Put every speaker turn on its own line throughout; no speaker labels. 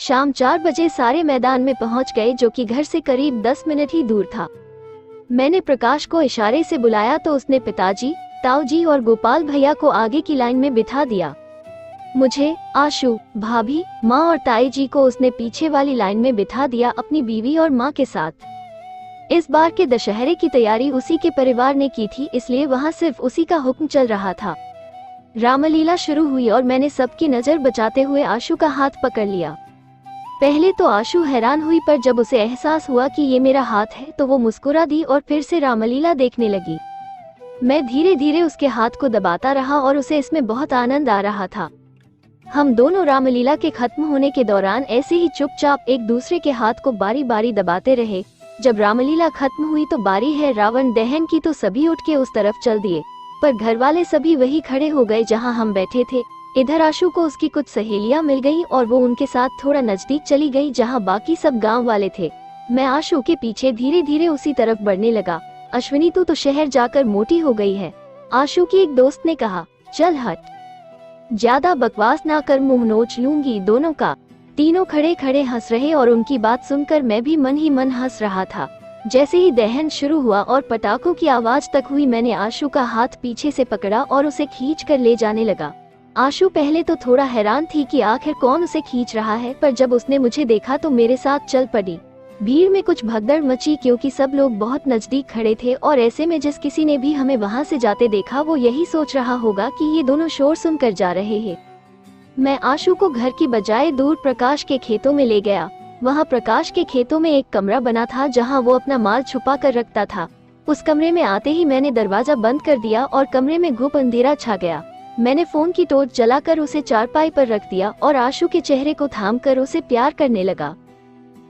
शाम 4 बजे सारे मैदान में पहुंच गए, जो कि घर से करीब 10 मिनट ही दूर था। मैंने प्रकाश को इशारे से बुलाया तो उसने पिताजी, ताऊजी और गोपाल भैया को आगे की लाइन में बिठा दिया। मुझे, आशु, भाभी, माँ और ताई जी को उसने पीछे वाली लाइन में बिठा दिया, अपनी बीवी और माँ के साथ। इस बार के दशहरे की तैयारी उसी के परिवार ने की थी, इसलिए वहाँ सिर्फ उसी का हुक्म चल रहा था। रामलीला शुरू हुई और मैंने सबकी नजर बचाते हुए आशु का हाथ पकड़ लिया। पहले तो आशु हैरान हुई, पर जब उसे एहसास हुआ कि ये मेरा हाथ है तो वो मुस्कुरा दी और फिर से रामलीला देखने लगी। मैं धीरे धीरे उसके हाथ को दबाता रहा और उसे इसमें बहुत आनंद आ रहा था। हम दोनों रामलीला के खत्म होने के दौरान ऐसे ही चुपचाप एक दूसरे के हाथ को बारी बारी दबाते रहे। जब रामलीला खत्म हुई तो बारी है रावण दहन की, तो सभी उठ के उस तरफ चल दिए, पर घर वाले सभी वही खड़े हो गए जहां हम बैठे थे। इधर आशु को उसकी कुछ सहेलियां मिल गईं और वो उनके साथ थोड़ा नजदीक चली गई जहां बाकी सब गांव वाले थे। मैं आशु के पीछे धीरे धीरे उसी तरफ बढ़ने लगा। अश्विनी तू तो शहर जाकर मोटी हो गई है, आशु की एक दोस्त ने कहा। चल हट, ज्यादा बकवास ना कर, मुंह नोच लूंगी दोनों का। तीनों खड़े खड़े हंस रहे और उनकी बात सुनकर मैं भी मन ही मन हंस रहा था। जैसे ही दहन शुरू हुआ और पटाखों की आवाज तक हुई, मैंने आशु का हाथ पीछे से पकड़ा और उसे खींच कर ले जाने लगा। आशु पहले तो थोड़ा हैरान थी कि आखिर कौन उसे खींच रहा है, पर जब उसने मुझे देखा तो मेरे साथ चल पड़ी। भीड़ में कुछ भगदड़ मची क्योंकि सब लोग बहुत नजदीक खड़े थे और ऐसे में जिस किसी ने भी हमें वहां से जाते देखा वो यही सोच रहा होगा कि ये दोनों शोर सुनकर जा रहे हैं। मैं आशु को घर की बजाय दूर प्रकाश के खेतों में ले गया। वहाँ प्रकाश के खेतों में एक कमरा बना था जहाँ वो अपना माल छुपा कर रखता था। उस कमरे में आते ही मैंने दरवाजा बंद कर दिया और कमरे में घुप अंधेरा छा गया। मैंने फोन की टॉर्च जलाकर उसे चारपाई पर रख दिया और आशु के चेहरे को थामकर उसे प्यार करने लगा।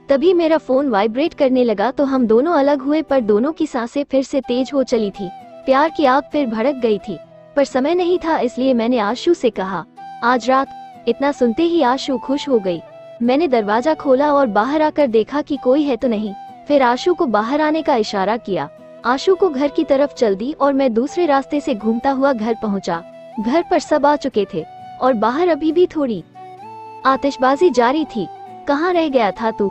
तभी मेरा फोन वाइब्रेट करने लगा तो हम दोनों अलग हुए, पर दोनों की सांसें फिर से तेज हो चली थी। प्यार की आग फिर भड़क गई थी, पर समय नहीं था, इसलिए मैंने आशु से कहा, आज रात। इतना सुनते ही आशु खुश हो गई। मैंने दरवाजा खोला और बाहर आकर देखा कि कोई है तो नहीं। फिर आशु को बाहर आने का इशारा किया। आशु को घर की तरफ चल दी और मैं दूसरे रास्ते से घूमता हुआ घर पहुंचा। घर पर सब आ चुके थे और बाहर अभी भी थोड़ी आतिशबाजी जारी थी। कहाँ रह गया था तू?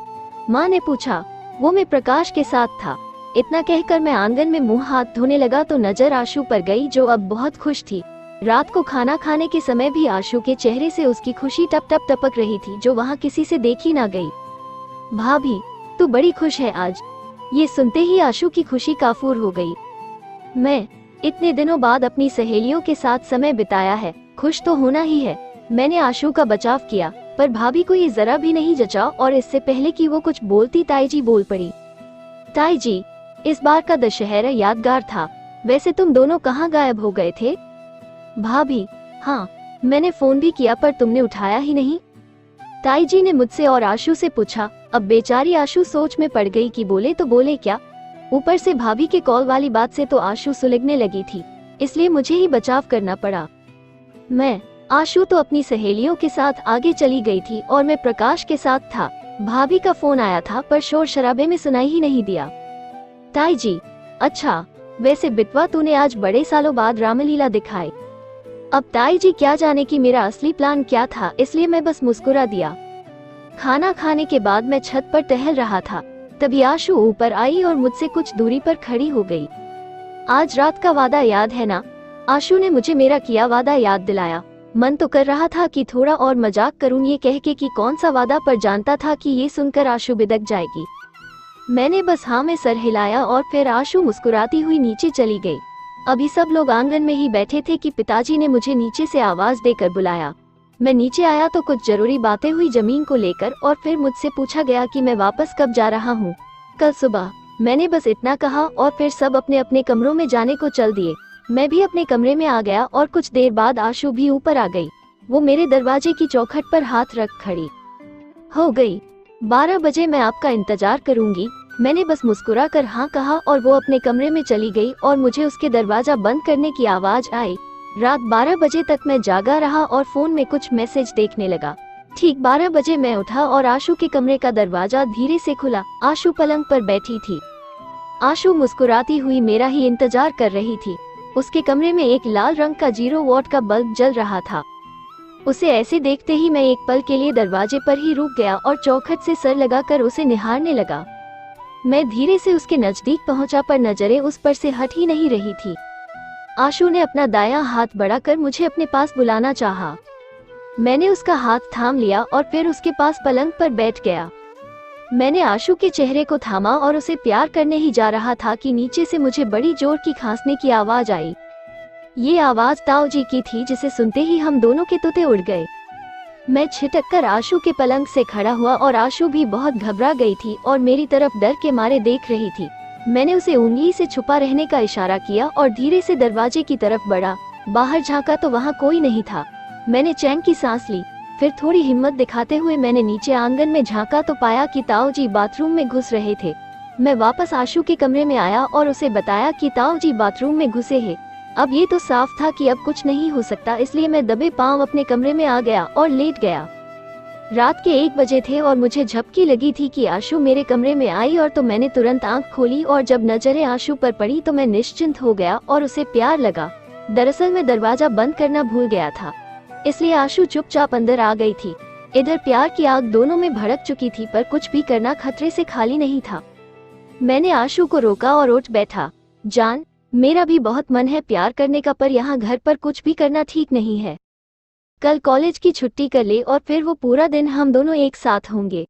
माँ ने पूछा। वो मैं प्रकाश के साथ था। इतना कहकर मैं आंगन में मुंह हाथ धोने लगा तो नजर आशु पर गई, जो अब बहुत खुश थी। रात को खाना खाने के समय भी आशु के चेहरे से उसकी खुशी टप टप टपक रही थी, जो वहाँ किसी से देखी ना गई। भाभी, तू बड़ी खुश है आज। ये सुनते ही आशु की खुशी काफूर हो गई। मैं इतने दिनों बाद अपनी सहेलियों के साथ समय बिताया है, खुश तो होना ही है। मैंने आशु का बचाव किया, पर भाभी को ये जरा भी नहीं जचा और इससे पहले कि वो कुछ बोलती ताई जी बोल पड़ी। ताई जी, इस बार का दशहरा यादगार था। वैसे तुम दोनों कहाँ गायब हो गए थे? भाभी, हाँ, मैंने फोन भी किया पर तुमने उठाया ही नहीं। ताई जी ने मुझसे और आशु से पूछा। अब बेचारी आशु सोच में पड़ गई कि बोले तो बोले क्या। ऊपर से भाभी के कॉल वाली बात से तो आशु सुलगने लगी थी, इसलिए मुझे ही बचाव करना पड़ा। आशु तो अपनी सहेलियों के साथ आगे चली गई थी और मैं प्रकाश के साथ था। भाभी का फोन आया था पर शोर शराबे में सुनाई ही नहीं दिया। ताई जी, अच्छा, वैसे बिटवा तूने आज बड़े सालों बाद रामलीला दिखाई। अब ताई जी क्या जाने कि मेरा असली प्लान क्या था, इसलिए मैं बस मुस्कुरा दिया। खाना खाने के बाद मैं छत पर टहल रहा था, तभी आशु ऊपर आई और मुझसे कुछ दूरी पर खड़ी हो गई। आज रात का वादा याद है ना? आशु ने मुझे मेरा किया वादा याद दिलाया। मन तो कर रहा था कि थोड़ा और मजाक करूं ये कह के कि कौन सा वादा, पर जानता था कि ये सुनकर आशु बिदक जाएगी। मैंने बस हाँ में सर हिलाया और फिर आशु मुस्कुराती हुई नीचे चली गई। अभी सब लोग आंगन में ही बैठे थे कि पिताजी ने मुझे नीचे से आवाज देकर बुलाया। मैं नीचे आया तो कुछ जरूरी बातें हुई जमीन को लेकर और फिर मुझसे पूछा गया कि मैं वापस कब जा रहा हूँ। कल सुबह। मैंने बस इतना कहा और फिर सब अपने अपने कमरों में जाने को चल दिए। मैं भी अपने कमरे में आ गया और कुछ देर बाद आशु भी ऊपर आ गई। वो मेरे दरवाजे की चौखट पर हाथ रख खड़ी हो गई। 12 बजे मैं आपका इंतजार करूंगी। मैंने बस मुस्कुरा कर हाँ कहा और वो अपने कमरे में चली गई और मुझे उसके दरवाजा बंद करने की आवाज आई। रात 12 बजे तक मैं जागा रहा और फोन में कुछ मैसेज देखने लगा। ठीक 12 बजे मैं उठा और आशु के कमरे का दरवाजा धीरे से खुला। आशु पलंग पर बैठी थी। आशु मुस्कुराती हुई मेरा ही इंतजार कर रही थी। उसके कमरे में एक लाल रंग का 0 वॉट का बल्ब जल रहा था। उसे ऐसे देखते ही मैं एक पल के लिए दरवाजे पर ही रुक गया और चौखट से सर लगाकर उसे निहारने लगा। मैं धीरे से उसके नजदीक पहुंचा पर नजरें उस पर से हट ही नहीं रही थी। आशु ने अपना दायां हाथ बढ़ाकर मुझे अपने पास बुलाना चाहा। मैंने उसका हाथ थाम लिया और फिर उसके पास पलंग पर बैठ गया। मैंने आशु के चेहरे को थामा और उसे प्यार करने ही जा रहा था कि नीचे से मुझे बड़ी जोर की खांसने की आवाज आई। ये आवाज ताऊ जी की थी, जिसे सुनते ही हम दोनों के तोते उड़ गए। मैं छिटक कर आशु के पलंग से खड़ा हुआ और आशु भी बहुत घबरा गई थी और मेरी तरफ डर के मारे देख रही थी। मैंने उसे उंगली से छुपा रहने का इशारा किया और धीरे से दरवाजे की तरफ बढ़ा। बाहर झांका तो वहाँ कोई नहीं था। मैंने चैन की सांस ली। फिर थोड़ी हिम्मत दिखाते हुए मैंने नीचे आंगन में झांका तो पाया कि ताऊ जी बाथरूम में घुस रहे थे। मैं वापस आशु के कमरे में आया और उसे बताया कि ताऊ जी बाथरूम में घुसे हैं। अब ये तो साफ था कि अब कुछ नहीं हो सकता, इसलिए मैं दबे पांव अपने कमरे में आ गया और लेट गया। रात के 1 बजे थे और मुझे झपकी लगी थी कि आशु मेरे कमरे में आई और तो मैंने तुरंत आंख खोली और जब नजरें आशु पर पड़ी तो मैं निश्चिंत हो गया और उसे प्यार लगा। दरअसल मैं दरवाजा बंद करना भूल गया था, इसलिए आशु चुपचाप अंदर आ गई थी। इधर प्यार की आग दोनों में भड़क चुकी थी, पर कुछ भी करना खतरे से खाली नहीं था। मैंने आशु को रोका और उठ बैठा। जान, मेरा भी बहुत मन है प्यार करने का, पर यहाँ घर पर कुछ भी करना ठीक नहीं है। कल कॉलेज की छुट्टी कर ले और फिर वो पूरा दिन हम दोनों एक साथ होंगे।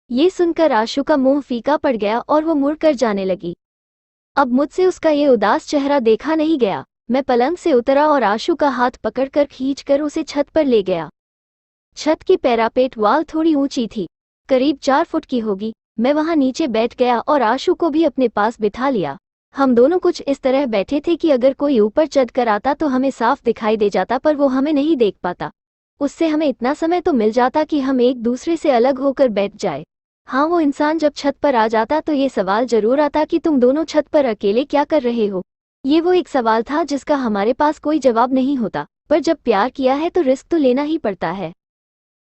ये सुनकर आशु का मुंह फीका पड़ गया और वो मुड़कर जाने लगी। अब मुझसे उसका ये उदास चेहरा देखा नहीं गया। मैं पलंग से उतरा और आशु का हाथ पकड़कर खींचकर उसे छत पर ले गया। छत की पैरापेट वाल थोड़ी ऊंची थी, करीब 4 फुट की होगी। मैं वहां नीचे बैठ गया और आशु को भी अपने पास बिठा लिया। हम दोनों कुछ इस तरह बैठे थे कि अगर कोई ऊपर चढ़ कर आता तो हमें साफ दिखाई दे जाता, पर वो हमें नहीं देख पाता। उससे हमें इतना समय तो मिल जाता कि हम एक दूसरे से अलग होकर बैठ जाए। हाँ, वो इंसान जब छत पर आ जाता तो ये सवाल जरूर आता कि तुम दोनों छत पर अकेले क्या कर रहे हो। ये वो एक सवाल था जिसका हमारे पास कोई जवाब नहीं होता, पर जब प्यार किया है तो रिस्क तो लेना ही पड़ता है।